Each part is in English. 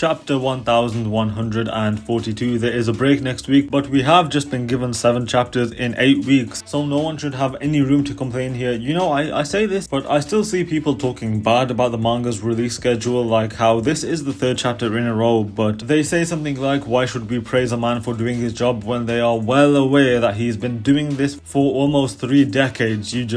chapter 1142. There is a break next week, but we have just been given 7 chapters in 8 weeks, so no one should have any room to complain here. You know, I say this, but I still see people talking bad about the manga's release schedule, like how this is the 3rd chapter in a row, but they say something like, why should we praise a man for doing his job when they are well aware that he's been doing this for almost 3 decades. You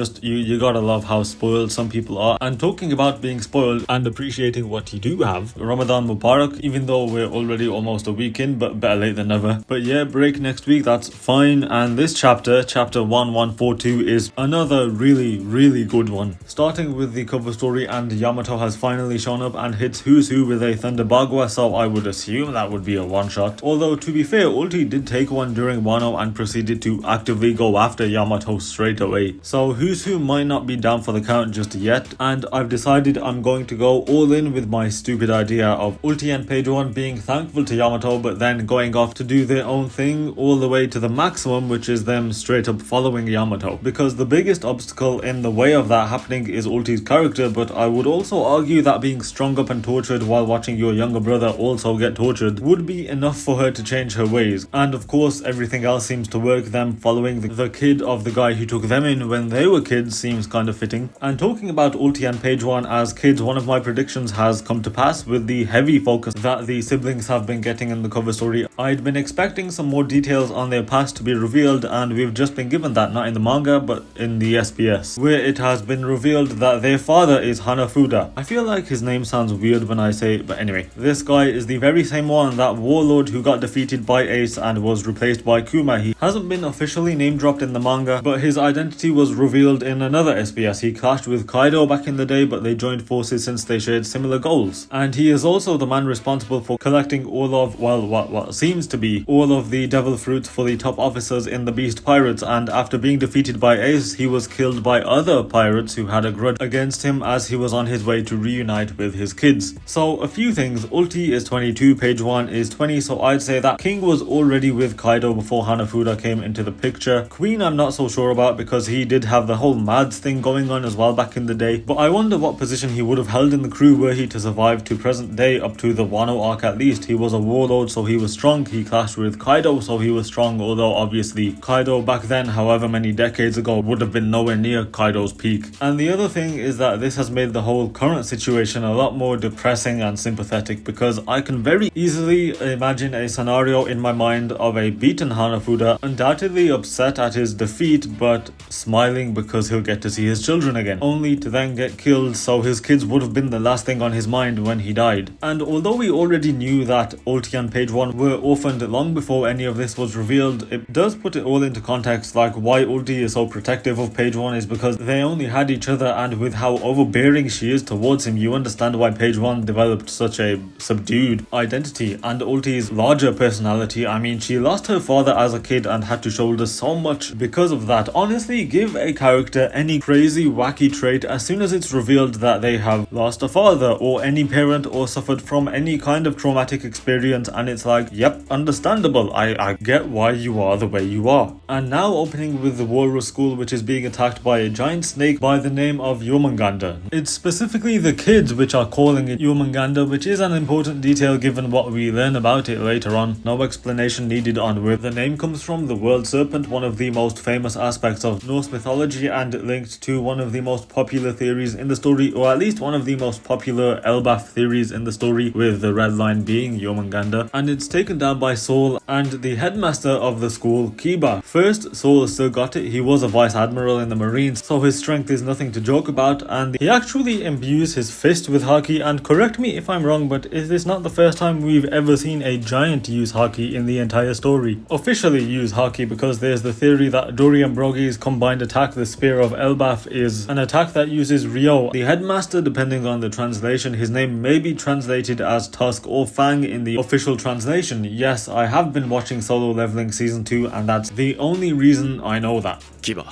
gotta love how spoiled some people are. And talking about being spoiled and appreciating what you do have, Ramadan Mubarak, even though we're already almost a week in, but better late than never. But yeah, break next week, that's fine. And this chapter 1142, is another really good one. Starting with the cover story, and Yamato has finally shown up and hits Who's Who with a Thunder Bagua, so I would assume that would be a one-shot. Although, to be fair, Ulti did take one during Wano and proceeded to actively go after Yamato straight away. So Who's Who might not be down for the count just yet, and I've decided I'm going to go all in with my stupid idea of Ulti and Page 1 being thankful to Yamato, but then going off to do their own thing all the way to the maximum, which is them straight up following Yamato. Because the biggest obstacle in the way of that happening is Ulti's character, but I would also argue that being strung up and tortured while watching your younger brother also get tortured would be enough for her to change her ways. And of course, everything else seems to work. Them following the kid of the guy who took them in when they were kids seems kind of fitting. And talking about Ulti and Page 1 as kids, one of my predictions has come to pass with the heavy focus that the siblings have been getting in the cover story. I'd been expecting some more details on their past to be revealed, and we've just been given that, not in the manga but in the SBS, where it has been revealed that their father is Hanafuda. I feel like his name sounds weird when I say it, but anyway, this guy is the very same one, that warlord who got defeated by Ace and was replaced by Kuma. He hasn't been officially name dropped in the manga, but his identity was revealed in another SBS. He clashed with Kaido back in the day, but they joined forces since they shared similar goals. And he is also the man responsible for collecting all of, well, what seems to be all of the devil fruits for the top officers in the Beast Pirates, and after being defeated by Ace, he was killed by other pirates who had a grudge against him as he was on his way to reunite with his kids. So a few things, Ulti is 22, Page 1 is 20, so I'd say that King was already with Kaido before Hanafuda came into the picture. Queen I'm not so sure about, because he did have the whole Mads thing going on as well back in the day, but I wonder what position he would have held in the crew were he to survive to present day, up to the Wano arc at least. He was a warlord, so he was strong. He clashed with Kaido, so he was strong, although obviously Kaido back then, however many decades ago, would have been nowhere near Kaido's peak. And the other thing is that this has made the whole current situation a lot more depressing and sympathetic, because I can very easily imagine a scenario in my mind of a beaten Hanafuda, undoubtedly upset at his defeat, but smiling because he'll get to see his children again, only to then get killed, so his kids would have been the last thing on his mind when he died. And although we already knew that Ulti and Page 1 were orphaned long before any of this was revealed, it does put it all into context. Like, why Ulti is so protective of Page 1 is because they only had each other, and with how overbearing she is towards him, you understand why Page 1 developed such a subdued identity. And Ulti's larger personality, I mean, she lost her father as a kid and had to shoulder so much because of that. Honestly, give a character any crazy wacky trait as soon as it's revealed that they have lost a father or any parent or suffered from any kind of traumatic experience, and it's like, yep, understandable, I get why you are the way you are. And now opening with the Walrus School, which is being attacked by a giant snake by the name of Yomanganda. It's specifically the kids which are calling it Yomanganda, which is an important detail given what we learn about it later on. No explanation needed on where the name comes from. The world serpent, one of the most famous aspects of Norse mythology and linked to one of the most popular theories in the story, or at least one of the most popular elbaph theories in the story, with the red line being Yomanganda. And it's taken down by Saul and the headmaster of the school, Kiba. First, Saul still got it. He was a vice admiral in the Marines, so his strength is nothing to joke about, and he actually imbues his fist with haki. And correct me if I'm wrong, but is this not the first time we've ever seen a giant use haki in the entire story? Officially use haki, because there's the theory that Dorian Brogi's combined attack, the Spear of Elbaf, is an attack that uses Ryo. The headmaster, depending on the translation, his name may be translated as Tusk or Fang in the official translation. Yes, I have been watching Solo Leveling Season 2, and that's the only reason I know that. Kiba,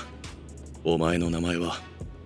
お前の名前は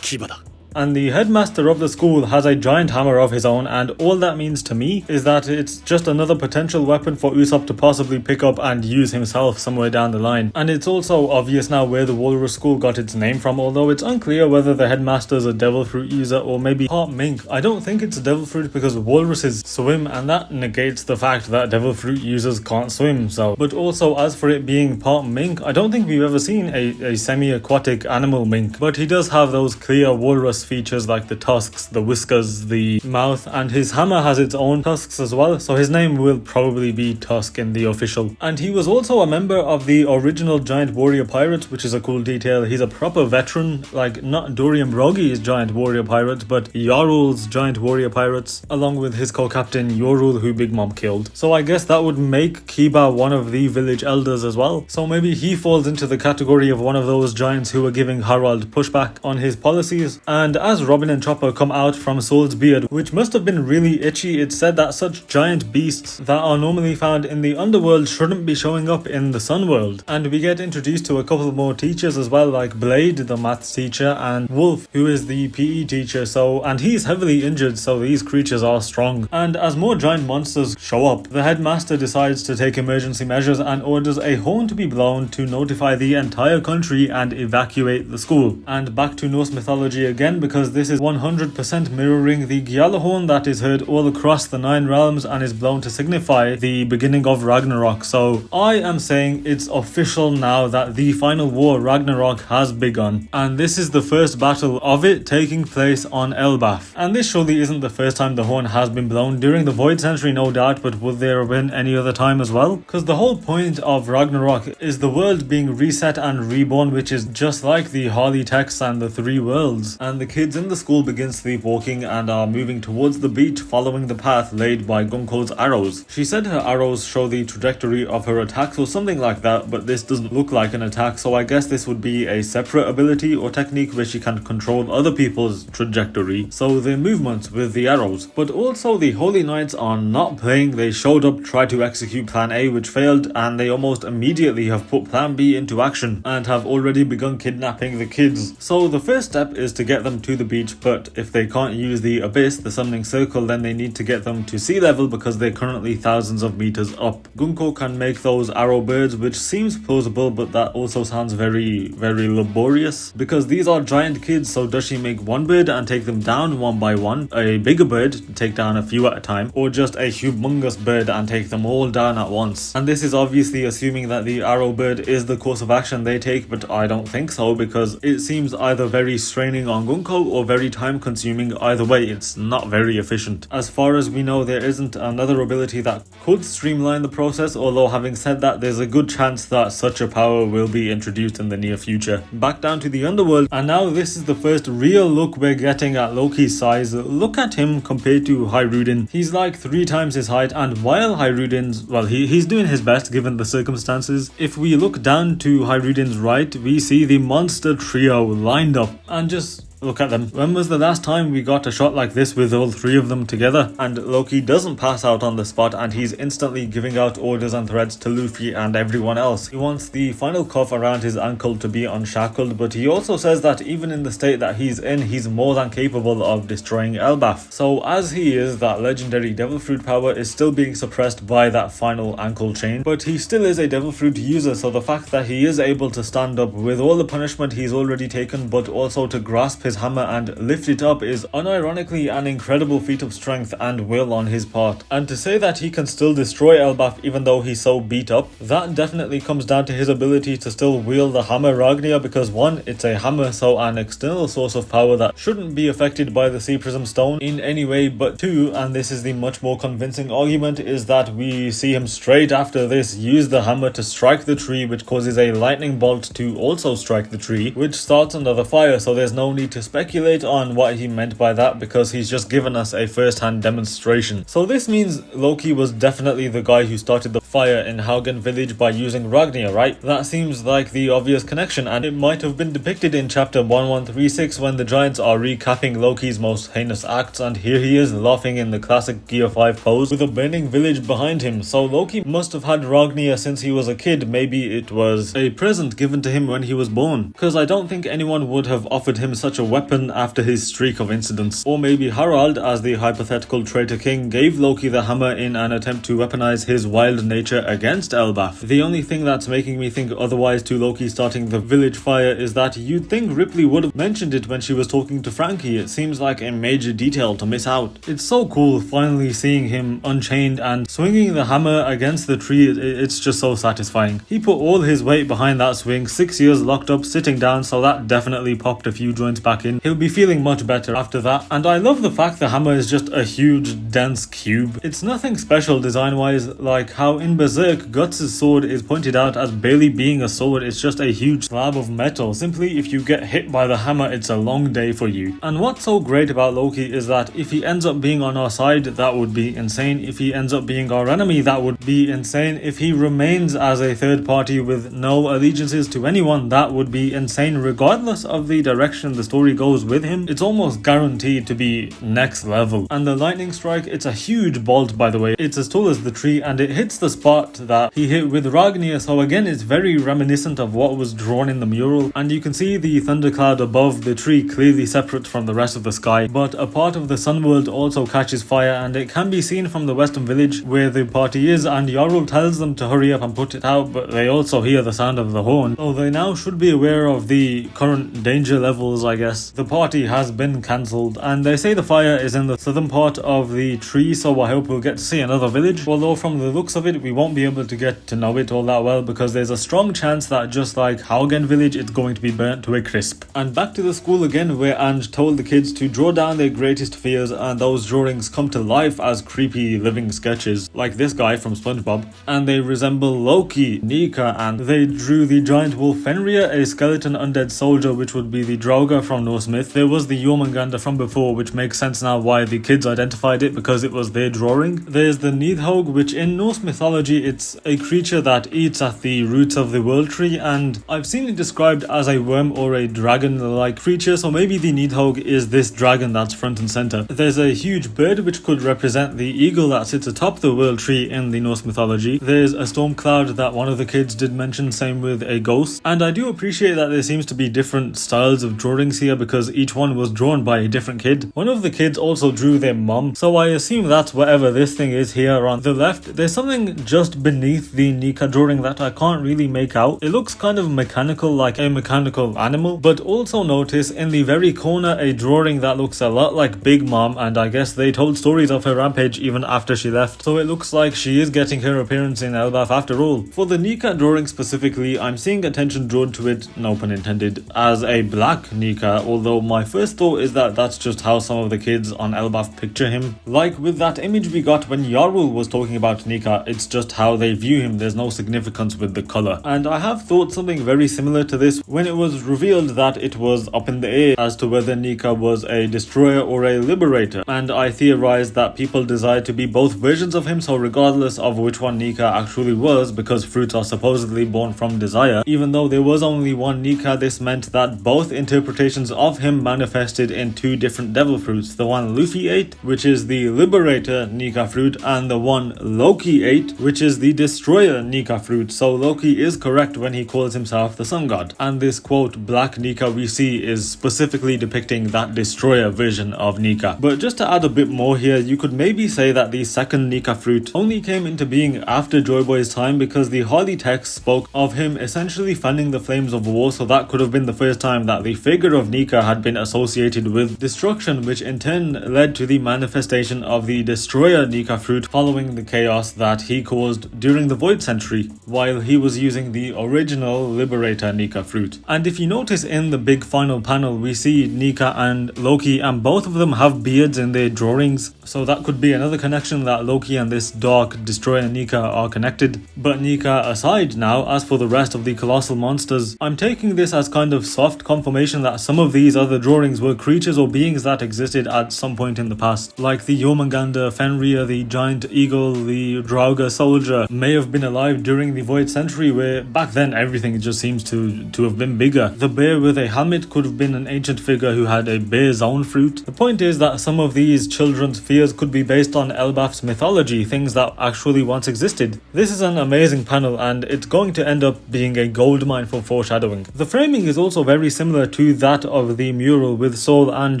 キバだ。And the headmaster of the school has a giant hammer of his own, and all that means to me is that it's just another potential weapon for Usopp to possibly pick up and use himself somewhere down the line. And it's also obvious now where the Walrus School got its name from, although it's unclear whether the headmaster is a devil fruit user or maybe part mink. I don't think it's a devil fruit because walruses swim, and that negates the fact that devil fruit users can't swim. So, but also as for it being part mink, I don't think we've ever seen a semi-aquatic animal mink, but he does have those clear walrus features like the tusks, the whiskers, the mouth, and his hammer has its own tusks as well, so his name will probably be Tusk in the official. And he was also a member of the original Giant Warrior Pirates, which is a cool detail. He's a proper veteran, like not Dorian Brogy's Giant Warrior Pirates, but Yarul's Giant Warrior Pirates, along with his co-captain Yorul, who Big Mom killed. So I guess that would make Kiba one of the village elders as well. So maybe he falls into the category of one of those giants who are giving Harald pushback on his policies. And as Robin and Chopper come out from Soul's beard, which must have been really itchy, it's said that such giant beasts that are normally found in the underworld shouldn't be showing up in the sun world. And we get introduced to a couple more teachers as well, like Blade, the maths teacher, and Wolf, who is the PE teacher. And he's heavily injured, so these creatures are strong. And as more giant monsters show up, the headmaster decides to take emergency measures and orders a horn to be blown to notify the entire country and evacuate the school. And back to Norse mythology again, because this is 100% mirroring the Gjallarhorn that is heard all across the 9 realms and is blown to signify the beginning of Ragnarok. So I am saying it's official now that the final war, Ragnarok, has begun. And this is the first battle of it taking place on Elbaf. And this surely isn't the first time the horn has been blown. During the Void Century, no doubt, but would there have been any other time as well? Because the whole point of Ragnarok is the world being reset and reborn, which is just like the Harley text and the 3 worlds. And the kids in the school begin sleepwalking and are moving towards the beach, following the path laid by Gunko's arrows. She said her arrows show the trajectory of her attacks or something like that, but this doesn't look like an attack, so I guess this would be a separate ability or technique where she can control other people's trajectory, so their movements with the arrows. But also the Holy Knights are not playing. They showed up, tried to execute plan A, which failed, and they almost immediately have put plan B into action and have already begun kidnapping the kids. So the first step is to get them to the beach, but if they can't use the abyss, the summoning circle, then they need to get them to sea level because they're currently thousands of meters up. Gunko can make those arrow birds, which seems plausible, but that also sounds very, very laborious because these are giant kids. So does she make one bird and take them down one by one, a bigger bird to take down a few at a time, or just a humongous bird and take them all down at once? And this is obviously assuming that the arrow bird is the course of action they take, but I don't think so because it seems either very straining on Gunko or very time consuming. Either way, it's not very efficient. As far as we know, there isn't another ability that could streamline the process, although having said that, there's a good chance that such a power will be introduced in the near future. Back down to the underworld, and now this is the first real look we're getting at Loki's size. Look at him compared to Hyrudin. He's like 3 times his height, and while Hyrudin's, well, he's doing his best given the circumstances. If we look down to Hyrudin's right, we see the monster trio lined up, and just look at them. When was the last time we got a shot like this with all 3 of them together? And Loki doesn't pass out on the spot, and he's instantly giving out orders and threats to Luffy and everyone else. He wants the final cuff around his ankle to be unshackled, but he also says that even in the state that he's in, he's more than capable of destroying Elbaph. So as he is, that legendary devil fruit power is still being suppressed by that final ankle chain, but he still is a devil fruit user, so the fact that he is able to stand up with all the punishment he's already taken, but also to grasp his hammer and lift it up, is unironically an incredible feat of strength and will on his part. And to say that he can still destroy Elbaf even though he's so beat up, that definitely comes down to his ability to still wield the hammer Ragnia, because 1, it's a hammer, so an external source of power that shouldn't be affected by the Sea Prism Stone in any way, but 2, and this is the much more convincing argument, is that we see him straight after this use the hammer to strike the tree, which causes a lightning bolt to also strike the tree, which starts another fire. So there's no need to speculate on what he meant by that because he's just given us a first-hand demonstration. So this means Loki was definitely the guy who started the fire in Haugen village by using Ragnia, right? That seems like the obvious connection, and it might have been depicted in chapter 1136 when the giants are recapping Loki's most heinous acts, and here he is laughing in the classic Gear 5 pose with a burning village behind him. So Loki must have had Ragnia since he was a kid. Maybe it was a present given to him when he was born, because I don't think anyone would have offered him such a weapon after his streak of incidents. Or maybe Harald, as the hypothetical traitor king, gave Loki the hammer in an attempt to weaponize his wild nature against elbaf. The only thing that's making me think otherwise to Loki starting the village fire is that you'd think Ripley would have mentioned it when she was talking to Frankie. It seems like a major detail to miss out. It's so cool finally seeing him unchained and swinging the hammer against the tree. It's just so satisfying. He put all his weight behind that swing, 6 years locked up sitting down, so that definitely popped a few joints back in. He'll be feeling much better after that. And I love the fact the hammer is just a huge dense cube. It's nothing special design wise, like how in Berserk Guts' sword is pointed out as barely being a sword. It's just a huge slab of metal. Simply, if you get hit by the hammer, it's a long day for you. And what's so great about Loki is that if he ends up being on our side, that would be insane. If he ends up being our enemy, that would be insane. If he remains as a third party with no allegiances to anyone, that would be insane. Regardless of the direction the story goes with him, it's almost guaranteed to be next level. And the lightning strike, it's a huge bolt, by the way. It's as tall as the tree, and it hits the spot that he hit with Ragnarok, so again it's very reminiscent of what was drawn in the mural, and you can see the thundercloud above the tree clearly separate from the rest of the sky. But a part of the sun world also catches fire, and it can be seen from the western village where the party is, and Jarl tells them to hurry up and put it out, but they also hear the sound of the horn, so they now should be aware of the current danger levels, I guess. The party has been cancelled, and they say the fire is in the southern part of the tree, so I hope we'll get to see another village, although from the looks of it we won't be able to get to know it all that well, because there's a strong chance that just like Haugen village, it's going to be burnt to a crisp. And back to the school again, where Ange told the kids to draw down their greatest fears, and those drawings come to life as creepy living sketches, like this guy from SpongeBob, and they resemble Loki, Nika, and they drew the giant wolf Fenrir, a skeleton undead soldier, which would be the Draugr from Norse myth. There was the Jormungandr from before, which makes sense now why the kids identified it, because it was their drawing. There's the Nidhogg, which in Norse mythology it's a creature that eats at the roots of the world tree, and I've seen it described as a worm or a dragon-like creature, so maybe the Nidhogg is this dragon that's front and center. There's a huge bird which could represent the eagle that sits atop the world tree in the Norse mythology. There's a storm cloud that one of the kids did mention, same with a ghost, and I do appreciate that there seems to be different styles of drawings here because each one was drawn by a different kid. One of the kids also drew their mom, so I assume that's whatever this thing is here on the left. There's something just beneath the Nika drawing that I can't really make out. It looks kind of mechanical, like a mechanical animal, but also notice in the very corner a drawing that looks a lot like Big Mom, and I guess they told stories of her rampage even after she left, so it looks like she is getting her appearance in elbaf after all. For the Nika drawing specifically, I'm seeing attention drawn to it, no pun intended, as a black Nika, although my first thought is that that's just how some of the kids on elbaf picture him. Like with that image we got when Jarl was talking about Nika, it's just how they view him, there's no significance with the colour. And I have thought something very similar to this when it was revealed that it was up in the air as to whether Nika was a destroyer or a liberator, and I theorized that people desired to be both versions of him, so regardless of which one Nika actually was, because fruits are supposedly born from desire, even though there was only one Nika, this meant that both interpretations of him manifested in two different devil fruits, the one Luffy ate, which is the liberator Nika fruit, and the one Loki ate, which is the destroyer Nika fruit. So Loki is correct when he calls himself the sun god, and this quote black Nika we see is specifically depicting that destroyer version of Nika. But just to add a bit more here, you could maybe say that the second Nika fruit only came into being after Joyboy's time, because the Harley text spoke of him essentially fanning the flames of war, so that could have been the first time that the figure of Nika had been associated with destruction, which in turn led to the manifestation of the destroyer Nika fruit following the chaos that he caused during the Void Century, while he was using the original liberator Nika fruit. And if you notice in the big final panel, we see Nika and Loki, and both of them have beards in their drawings, so that could be another connection that Loki and this dark destroyer Nika are connected. But Nika aside now, as for the rest of the colossal monsters, I'm taking this as kind of soft confirmation that some of these other drawings were creatures or beings that existed at some point in the past, like the Jormungandr, Fenrir, the giant eagle, the Draugr soldier may have been alive during the Void Century, where back then everything just seems to have been bigger. The bear with a helmet could have been an ancient figure who had a bear's own fruit. The point is that some of these children's fears could be based on elbaf's mythology, things that actually once existed. This is an amazing panel, and it's going to end up being a goldmine for foreshadowing. The framing is also very similar to that of of the mural with Soul and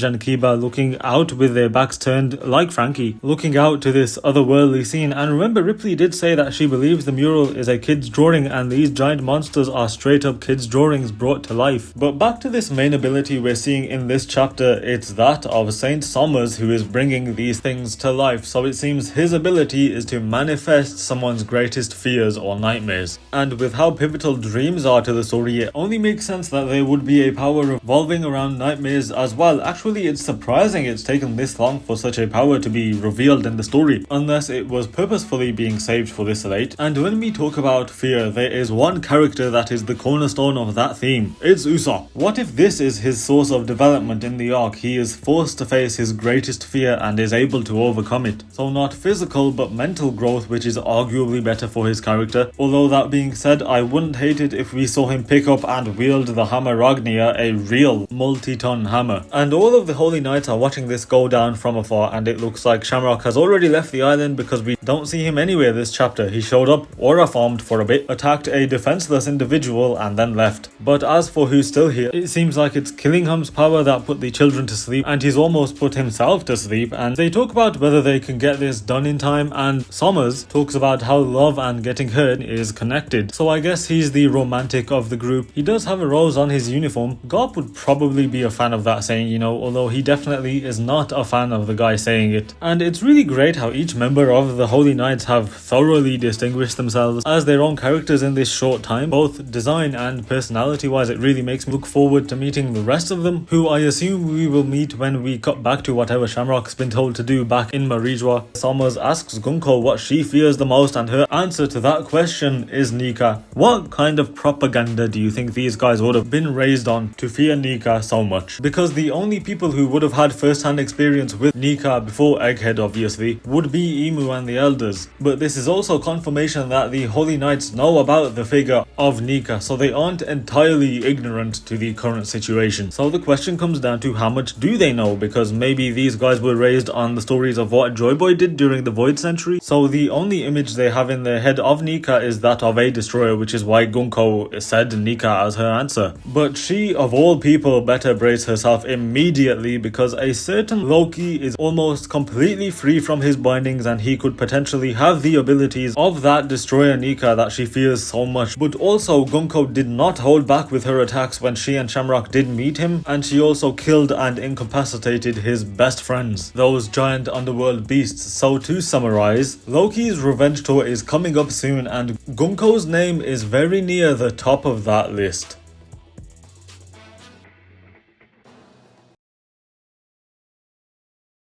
Jankiba looking out with their backs turned like Frankie, looking out to this otherworldly scene. And remember, Ripley did say that she believes the mural is a kid's drawing and these giant monsters are straight up kids' drawings brought to life. But back to this main ability we're seeing in this chapter, it's that of Saint Somers who is bringing these things to life. So it seems his ability is to manifest someone's greatest fears or nightmares. And with how pivotal dreams are to the story, it only makes sense that there would be a power revolving around nightmares as well. Actually, it's surprising it's taken this long for such a power to be revealed in the story, unless it was purposefully being saved for this late. And when we talk about fear, there is one character that is the cornerstone of that theme. It's Usopp. What if this is his source of development in the arc? He is forced to face his greatest fear and is able to overcome it. So not physical but mental growth, which is arguably better for his character. Although that being said, I wouldn't hate it if we saw him pick up and wield the hammer Ragnia, a real multi-ton hammer. And all of the Holy Knights are watching this go down from afar, and it looks like Shamrock has already left the island because we don't see him anywhere this chapter. He showed up, aura farmed for a bit, attacked a defenseless individual and then left. But as for who's still here, it seems like it's Killingham's power that put the children to sleep, and he's almost put himself to sleep. And they talk about whether they can get this done in time, and Somers talks about how love and getting hurt is connected. So I guess he's the romantic of the group. He does have a rose on his uniform. Garp would probably be a fan of that saying, you know, although he definitely is not a fan of the guy saying it. And it's really great how each member of the Holy Knights have thoroughly distinguished themselves as their own characters in this short time, both design and personality wise. It really makes me look forward to meeting the rest of them, who I assume we will meet when we cut back to whatever Shamrock's been told to do back in Marijua. Somers asks Gunko what she fears the most, and her answer to that question is Nika. What kind of propaganda do you think these guys would have been raised on to fear Nika so much? Because the only people who would have had first-hand experience with Nika before Egghead obviously would be Emu and the elders. But this is also confirmation that the Holy Knights know about the figure of Nika, so they aren't entirely ignorant to the current situation. So the question comes down to how much do they know, because maybe these guys were raised on the stories of what Joyboy did during the Void Century, so the only image they have in their head of Nika is that of a destroyer, which is why Gunko said Nika as her answer. But she, of all people, better brace herself immediately, because a certain Loki is almost completely free from his bindings and he could potentially have the abilities of that destroyer Nika that she fears so much. But also Gunko did not hold back with her attacks when she and Shamrock did meet him, and she also killed and incapacitated his best friends, those giant underworld beasts. So to summarize, Loki's revenge tour is coming up soon and Gunko's name is very near the top of that list.